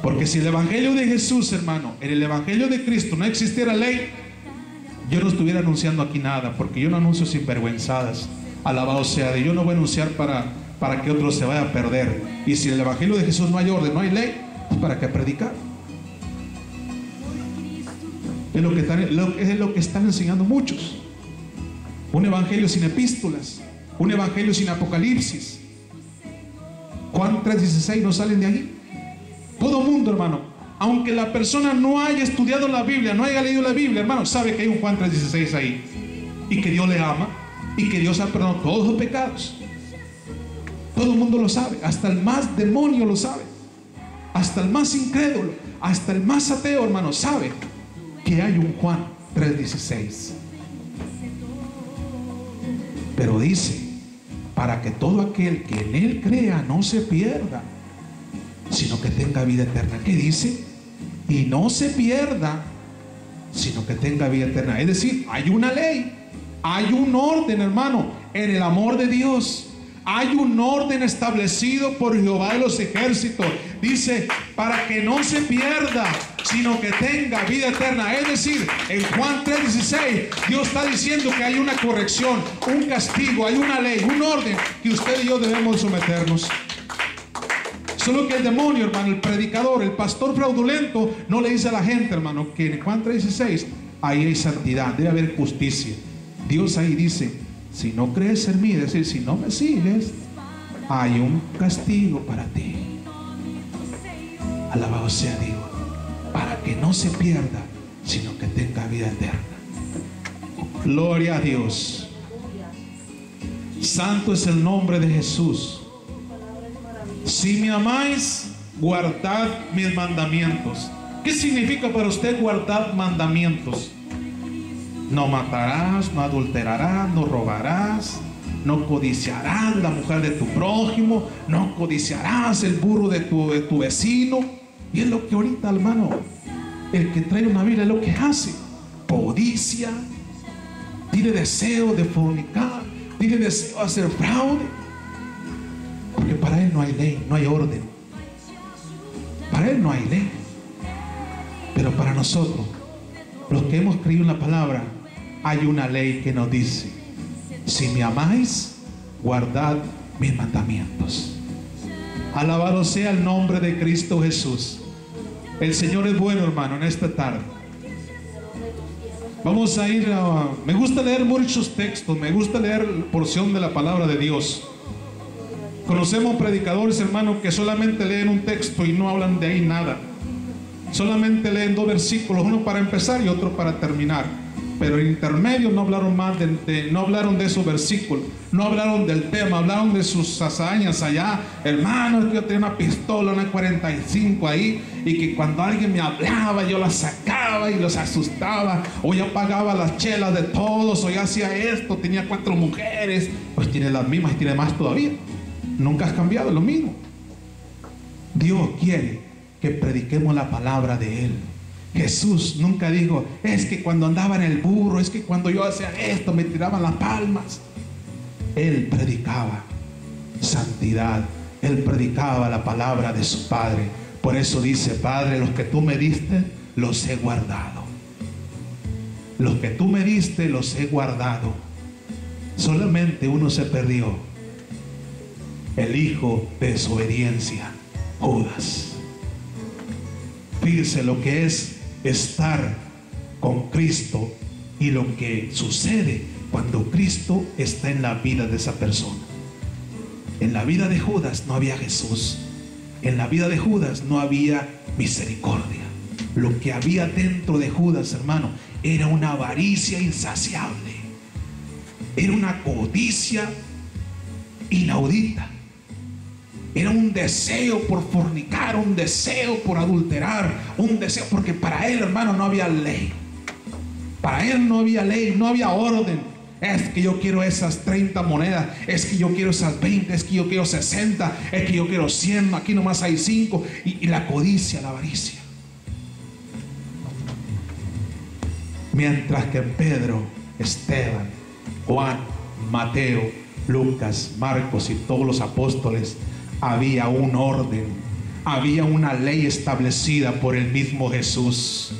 Porque si el evangelio de Jesús, hermano, en el evangelio de Cristo no existiera ley, yo no estuviera anunciando aquí nada, porque yo no anuncio sinvergüenzadas. Alabado sea Dios. Yo no voy a anunciar para que otro se vaya a perder. Y si en el evangelio de Jesús no hay orden, no hay ley, pues ¿para qué predicar? Es lo que están enseñando muchos. Un evangelio sin epístolas, un evangelio sin Apocalipsis. Juan 3:16 no salen de ahí. Todo mundo, hermano, aunque la persona no haya estudiado la Biblia, no haya leído la Biblia, hermano, sabe que hay un Juan 3:16 ahí, y que Dios le ama y que Dios ha perdonado todos los pecados. Todo el mundo lo sabe. Hasta el más demonio lo sabe. Hasta el más incrédulo, hasta el más ateo, hermano, sabe que hay un Juan 3:16. Pero dice: para que todo aquel que en Él crea no se pierda, sino que tenga vida eterna. ¿Qué dice? Y no se pierda, sino que tenga vida eterna. Es decir, hay una ley, hay un orden, hermano, en el amor de Dios. Hay un orden establecido por Jehová de los ejércitos. Dice: para que no se pierda, sino que tenga vida eterna. Es decir, en Juan 3:16 Dios está diciendo que hay una corrección, un castigo, hay una ley, un orden que usted y yo debemos someternos. Solo que el demonio, hermano, el predicador, el pastor fraudulento, no le dice a la gente, hermano, que en Juan 3:16 ahí hay santidad, debe haber justicia. Dios ahí dice: si no crees en mí, es decir, si no me sigues, hay un castigo para ti. Alabado sea Dios. Para que no se pierda, sino que tenga vida eterna. Gloria a Dios. Santo es el nombre de Jesús. Si me amáis, guardad mis mandamientos. ¿Qué significa para usted guardar mandamientos? No matarás, no adulterarás, no robarás, no codiciarás la mujer de tu prójimo, no codiciarás el burro de tu vecino. Y es lo que ahorita, hermano, el que trae una Biblia es lo que hace. Codicia, tiene deseo de fornicar, tiene deseo de hacer fraude. Porque para él no hay ley, no hay orden. Para él no hay ley. Pero para nosotros, los que hemos creído en la palabra, hay una ley que nos dice: si me amáis, guardad mis mandamientos. Alabado sea el nombre de Cristo Jesús. El Señor es bueno, hermano, en esta tarde. Vamos a ir a... Me gusta leer muchos textos, me gusta leer porción de la palabra de Dios. Conocemos predicadores, hermano, que solamente leen un texto y no hablan de ahí nada. Solamente leen 2 versículos, uno para empezar y otro para terminar. Pero en intermedio no hablaron más no hablaron de esos versículos, no hablaron del tema, hablaron de sus hazañas allá. Hermano, es que yo tenía una pistola, una 45 ahí, y que cuando alguien me hablaba yo la sacaba y los asustaba, o yo pagaba las chelas de todos, o yo hacía esto, tenía 4 mujeres. Pues tiene las mismas y tiene más todavía. Nunca has cambiado, lo mismo. Dios quiere que prediquemos la palabra de Él. Jesús nunca dijo: es que cuando andaba en el burro, es que cuando yo hacía esto me tiraban las palmas. Él predicaba santidad, Él predicaba la palabra de su Padre. Por eso dice: Padre, los que tú me diste los he guardado. Los que tú me diste los he guardado. Solamente uno se perdió: el hijo de desobediencia, Judas. Fíjese lo que es estar con Cristo y lo que sucede cuando Cristo está en la vida de esa persona. En la vida de Judas no había Jesús. En la vida de Judas no había misericordia. Lo que había dentro de Judas, hermano, era una avaricia insaciable. Era una codicia inaudita. Era un deseo por fornicar, un deseo por adulterar, un deseo, porque para él, hermano, no había ley. Para él no había ley, no había orden. Es que yo quiero esas 30 monedas, es que yo quiero esas 20, es que yo quiero 60, es que yo quiero 100, aquí nomás hay 5. Y la codicia, la avaricia. Mientras que Pedro, Esteban, Juan, Mateo, Lucas, Marcos y todos los apóstoles, había un orden, había una ley establecida por el mismo Jesús.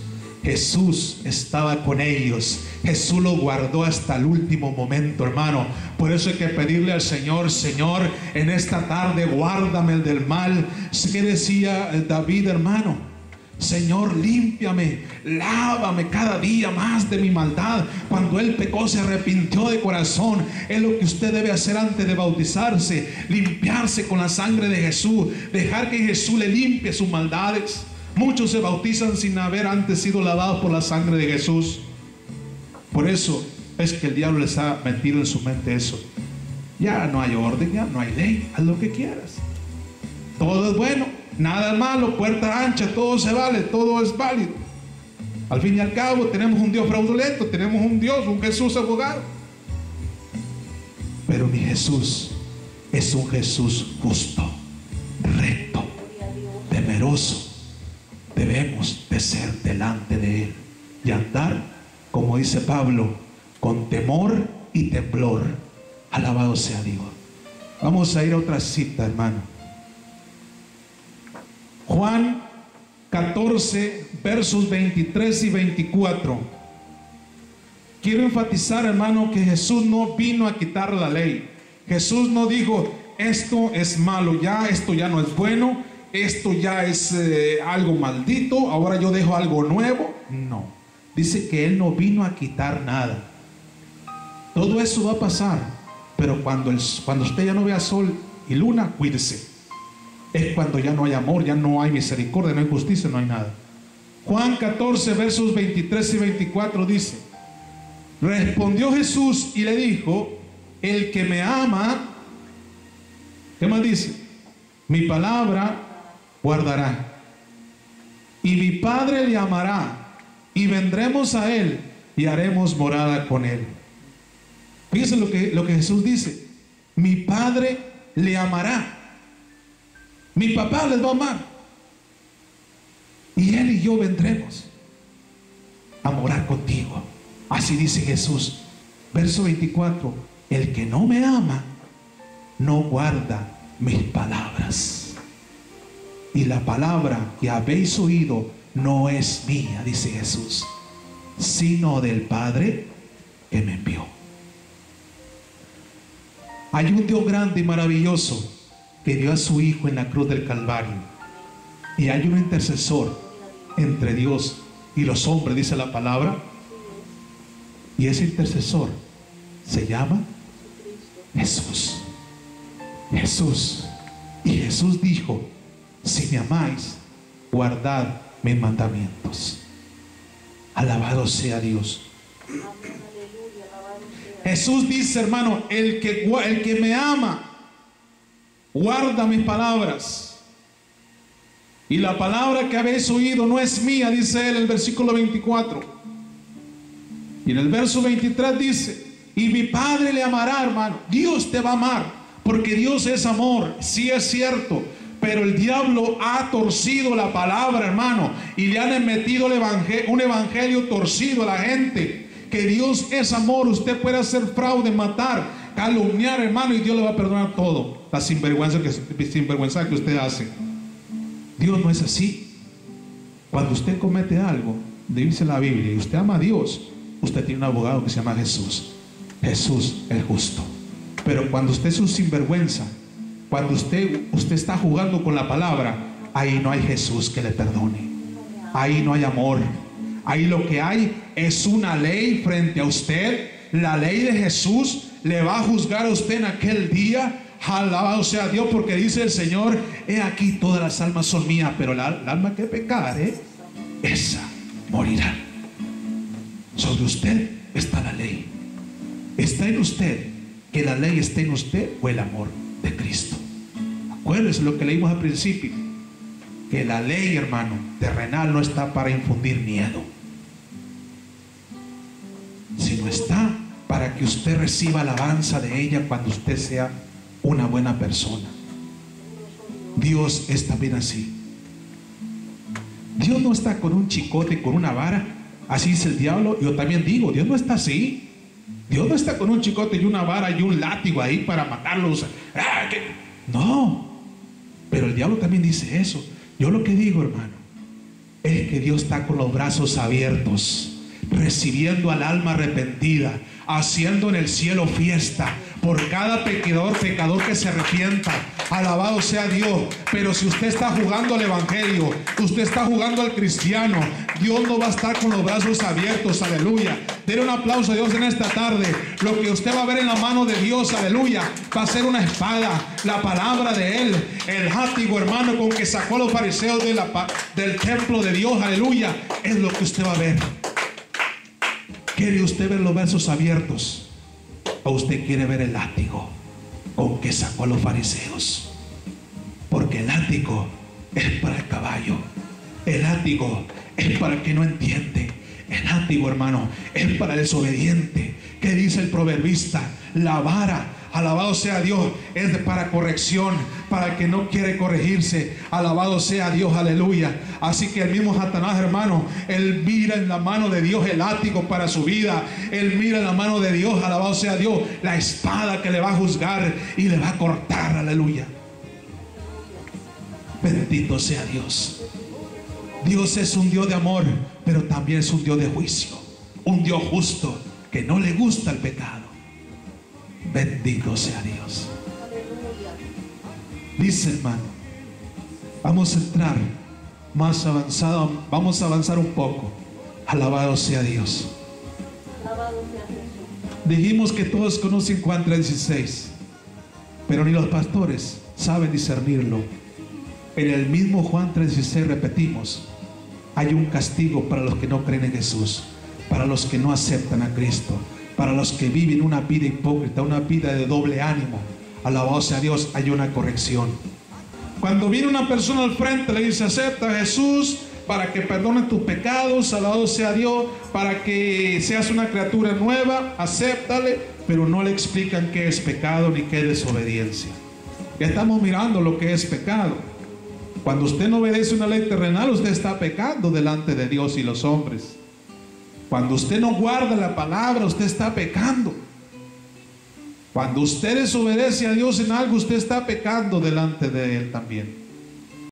Jesús estaba con ellos. Jesús lo guardó hasta el último momento, hermano. Por eso hay que pedirle al Señor: Señor, en esta tarde guárdame del mal. ¿Qué decía David, hermano? Señor, límpiame, lávame cada día más de mi maldad. Cuando él pecó, se arrepintió de corazón. Es lo que usted debe hacer antes de bautizarse: limpiarse con la sangre de Jesús, dejar que Jesús le limpie sus maldades. Muchos se bautizan sin haber antes sido lavados por la sangre de Jesús. Por eso es que el diablo les ha metido en su mente eso. Ya no hay orden, ya no hay ley, haz lo que quieras. Todo es bueno, nada es malo, puerta ancha, todo se vale, todo es válido. Al fin y al cabo tenemos un Dios fraudulento, tenemos un Dios, un Jesús abogado. Pero mi Jesús es un Jesús justo, recto, temeroso. Debemos de ser delante de Él y andar, como dice Pablo, con temor y temblor. Alabado sea Dios. Vamos a ir a otra cita, hermano. Juan 14, versos 23 y 24. Quiero enfatizar, hermano, que Jesús no vino a quitar la ley. Jesús no dijo: esto es malo ya, esto ya no es bueno, esto ya es algo maldito, ahora yo dejo algo nuevo. No, dice que Él no vino a quitar nada. Todo eso va a pasar, pero cuando usted ya no vea sol y luna, cuídese. Es cuando ya no hay amor, ya no hay misericordia, no hay justicia, no hay nada. Juan 14, versos 23 y 24 dice: respondió Jesús y le dijo: el que me ama, ¿qué más dice? Mi palabra guardará, y mi Padre le amará, y vendremos a Él y haremos morada con Él. Fíjense lo que Jesús dice: mi Padre le amará. Mi papá les va a amar, y Él y yo vendremos a morar contigo. Así dice Jesús. Verso 24: el que no me ama no guarda mis palabras, y la palabra que habéis oído no es mía, dice Jesús, sino del Padre que me envió. Hay un Dios grande y maravilloso que dio a su Hijo en la cruz del Calvario, y hay un intercesor entre Dios y los hombres, dice la palabra, y ese intercesor se llama Jesús. Jesús. Y Jesús dijo: si me amáis, guardad mis mandamientos. Alabado sea Dios. Jesús dice, hermano: el que me ama guarda mis palabras, y la palabra que habéis oído no es mía, dice él en el versículo 24. Y en el verso 23 dice: y mi Padre le amará, hermano. Dios te va a amar, porque Dios es amor. Sí, es cierto, pero el diablo ha torcido la palabra, hermano, y le han metido un evangelio torcido a la gente, que Dios es amor. Usted puede hacer fraude, matar, calumniar, hermano, y Dios le va a perdonar todo, la sinvergüenza que usted hace. Dios no es así. Cuando usted comete algo, dice la Biblia, y usted ama a Dios, usted tiene un abogado que se llama Jesús. Jesús el justo. Pero cuando usted es un sinvergüenza, cuando usted está jugando con la palabra, ahí no hay Jesús que le perdone. Ahí no hay amor. Ahí lo que hay es una ley frente a usted. La ley de Jesús le va a juzgar a usted en aquel día. Alabado sea Dios, porque dice el Señor: he aquí, todas las almas son mías, pero el alma que pecare, esa morirá. Sobre usted está la ley. Está en usted, que la ley esté en usted, o el amor de Cristo. Acuérdense lo que leímos al principio, que la ley, hermano, terrenal no está para infundir miedo, sino está para que usted reciba alabanza de ella cuando usted sea una buena persona. Dios es también así. Dios no está con un chicote, con una vara. Así dice el diablo. Yo también digo, Dios no está así. Dios no está con un chicote y una vara y un látigo ahí para matarlos. No. Pero el diablo también dice eso. Yo lo que digo, hermano, es que Dios está con los brazos abiertos, recibiendo al alma arrepentida, haciendo en el cielo fiesta por cada pecador que se arrepienta. Alabado sea Dios. Pero si usted está jugando al evangelio, usted está jugando al cristiano, Dios no va a estar con los brazos abiertos. Aleluya. Denle un aplauso a Dios en esta tarde. Lo que usted va a ver en la mano de Dios, aleluya, va a ser una espada, la palabra de Él, el látigo, hermano, con que sacó a los fariseos del templo de Dios, aleluya. Es lo que usted va a ver. ¿Quiere usted ver los brazos abiertos, o usted quiere ver el látigo con que sacó a los fariseos? Porque el látigo es para el caballo, el látigo es para el que no entiende, el látigo, hermano, es para el desobediente. ¿Qué dice el proverbista? La vara, alabado sea Dios, es para corrección, para el que no quiere corregirse. Alabado sea Dios, aleluya. Así que el mismo Satanás, hermano, él mira en la mano de Dios el látigo para su vida. Él mira en la mano de Dios, alabado sea Dios, la espada que le va a juzgar y le va a cortar, aleluya. Bendito sea Dios. Dios es un Dios de amor, pero también es un Dios de juicio, un Dios justo que no le gusta el pecado. Bendito sea Dios. Dice, hermano, vamos a entrar más avanzado, vamos a avanzar un poco. Alabado sea Dios. Dijimos que todos conocen Juan 3:16, pero ni los pastores saben discernirlo. En el mismo Juan 3:16 repetimos: hay un castigo para los que no creen en Jesús, para los que no aceptan a Cristo, para los que viven una vida hipócrita, una vida de doble ánimo. Alabado sea Dios, hay una corrección. Cuando viene una persona al frente, le dice: acepta a Jesús para que perdone tus pecados, alabado sea Dios, para que seas una criatura nueva, acéptale, pero no le explican qué es pecado ni qué es desobediencia. Ya estamos mirando lo que es pecado. Cuando usted no obedece una ley terrenal, usted está pecando delante de Dios y los hombres. Cuando usted no guarda la palabra, usted está pecando. Cuando usted desobedece a Dios en algo, usted está pecando delante de Él también.